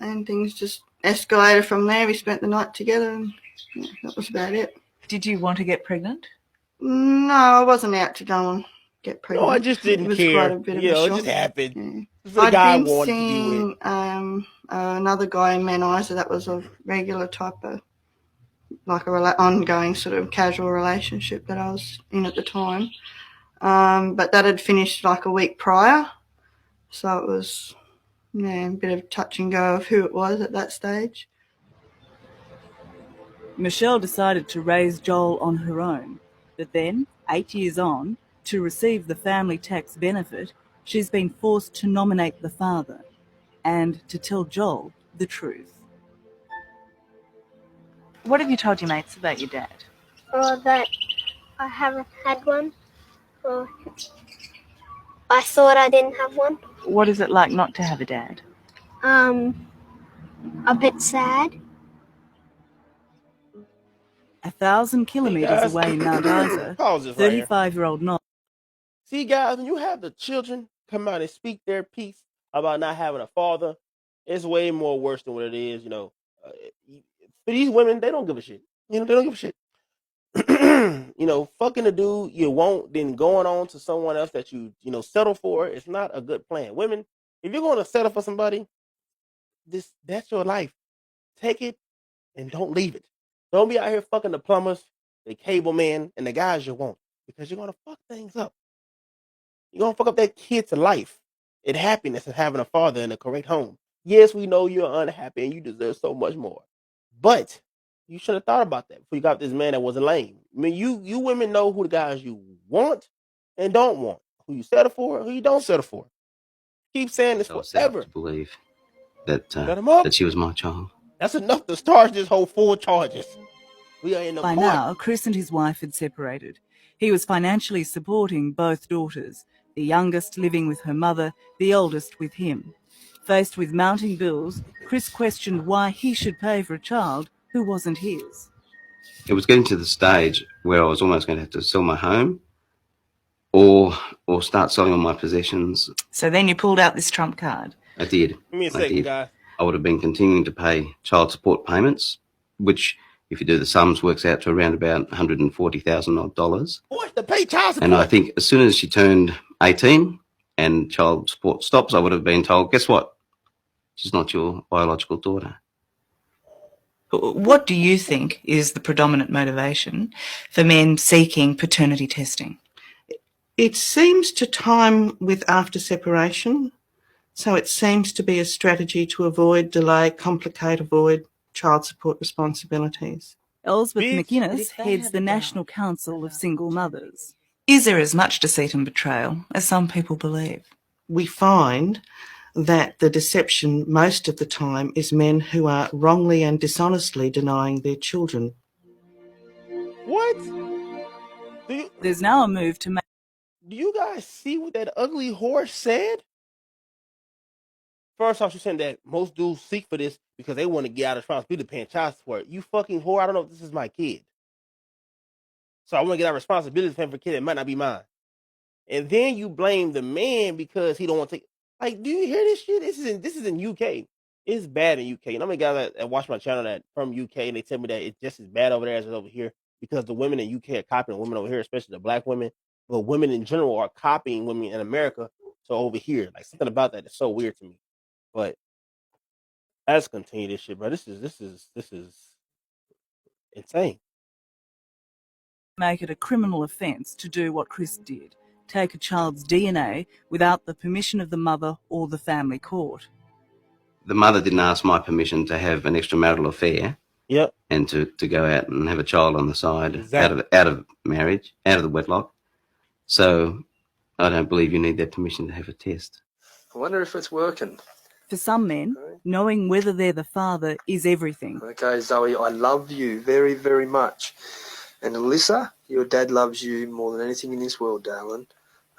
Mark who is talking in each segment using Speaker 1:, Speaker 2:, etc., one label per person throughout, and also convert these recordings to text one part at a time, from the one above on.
Speaker 1: and things just escalated from there. We spent the night together and that was about it.
Speaker 2: Did you want to get pregnant?
Speaker 1: No, I wasn't out to go and get pregnant.
Speaker 3: No, I just didn't
Speaker 1: It was
Speaker 3: care.
Speaker 1: quite a bit of a
Speaker 3: It
Speaker 1: shock.
Speaker 3: just happened.
Speaker 1: Yeah.
Speaker 3: The
Speaker 1: I'd
Speaker 3: guy
Speaker 1: been
Speaker 3: wanted to be with.
Speaker 1: seeing another guy in Mount Isa that was a regular type of, like ongoing sort of casual relationship that I was in at the time. But that had finished like a week prior. So it was a bit of touch and go of who it was at that stage.
Speaker 2: Michelle decided to raise Joel on her own, but then, 8 years on, to receive the family tax benefit, she's been forced to nominate the father and to tell Joel the truth. What have you told your mates about your dad?
Speaker 4: Or that I haven't had one, or I thought I didn't have one.
Speaker 2: What is it like not to have a dad?
Speaker 4: A bit sad.
Speaker 2: 1,000 kilometres away in Mount Isa,
Speaker 3: Pause this right here.
Speaker 2: 35-year-old Noel.
Speaker 3: See, guys, when you have the children come out and speak their piece about not having a father, it's way more worse than what it is. For these women, they don't give a shit. They don't give a shit. Fucking a dude you want, then going on to someone else that you settle for, it's not a good plan. Women, if you're going to settle for somebody, that's your life. Take it and don't leave it. Don't be out here fucking the plumbers, the cable men, and the guys you want, because you're going to fuck things up. You're going to fuck up that kid's life and happiness of having a father in a correct home. Yes, we know you're unhappy and you deserve so much more. But you should have thought about that before you got this man that wasn't lame. I mean, you women know who the guys you want and don't want, who you settle for, who you don't settle for. Keep saying this forever.
Speaker 5: To believe that she was my child.
Speaker 3: That's enough to charge this whole full charges. We are in the
Speaker 2: By
Speaker 3: court.
Speaker 2: now, Chris and his wife had separated. He was financially supporting both daughters, the youngest living with her mother, the oldest with him. Faced with mounting bills, Chris questioned why he should pay for a child who wasn't his.
Speaker 5: It was getting to the stage where I was almost going to have to sell my home or start selling all my possessions.
Speaker 2: So then you pulled out this trump card.
Speaker 5: I did.
Speaker 3: Give me a second, guys.
Speaker 5: I would have been continuing to pay child support payments, which, if you do the sums, works out to around about $140,000.
Speaker 3: What to pay child support?
Speaker 5: And I think as soon as she turned 18 and child support stops, I would have been told, guess what? She's not your biological daughter.
Speaker 2: What do you think is the predominant motivation for men seeking paternity testing?
Speaker 1: It seems to time with after separation, so it seems to be a strategy to avoid, delay, complicate, avoid child support responsibilities.
Speaker 2: Elspeth McGuinness heads the National Council of Single Mothers. Is there as much deceit and betrayal as some people believe?
Speaker 1: We find that the deception most of the time is men who are wrongly and dishonestly denying their children.
Speaker 3: What?
Speaker 2: There's now a move to make...
Speaker 3: Do you guys see what that ugly whore said? First off, she's saying that most dudes seek for this because they want to get out of responsibility paying child support. You fucking whore, I don't know if this is my kid. So I want to get out of responsibility paying for a kid that might not be mine. And then you blame the man because he don't want to take... Like, do you hear this shit? This is in UK. It's bad in UK. And I'm a guy that watch my channel that from UK, and they tell me that it's just as bad over there as it's over here because the women in UK are copying women over here, especially the black women. But women in general are copying women in America. So over here, like something about that is so weird to me. But let's continue this shit, bro. This is insane.
Speaker 2: Make it a criminal offence to do what Chris did. Take a child's DNA without the permission of the mother or the family court.
Speaker 5: The mother didn't ask my permission to have an extramarital affair.
Speaker 3: Yep.
Speaker 5: And to go out and have a child on the side,
Speaker 3: exactly.
Speaker 5: out of marriage, out of the wedlock. So I don't believe you need their permission to have a test.
Speaker 6: I wonder if it's working.
Speaker 2: For some men, knowing whether they're the father is everything.
Speaker 6: Okay, Zoe, I love you very, very much. And Alyssa, your dad loves you more than anything in this world, darling.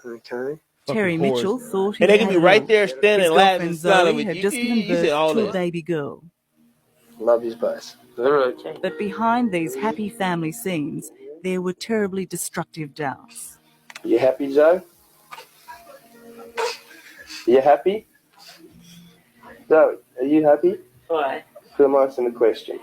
Speaker 6: Okay?
Speaker 2: Terry Mitchell thought he
Speaker 3: and they can be right there standing laughing.
Speaker 2: His girlfriend Zoe had just given birth to a baby girl.
Speaker 6: Love you both. Okay.
Speaker 2: But behind these happy family scenes, there were terribly destructive doubts.
Speaker 6: You happy, Zoe? You happy? Zoe, are you happy?
Speaker 2: Why?
Speaker 3: Because I'm asking the question.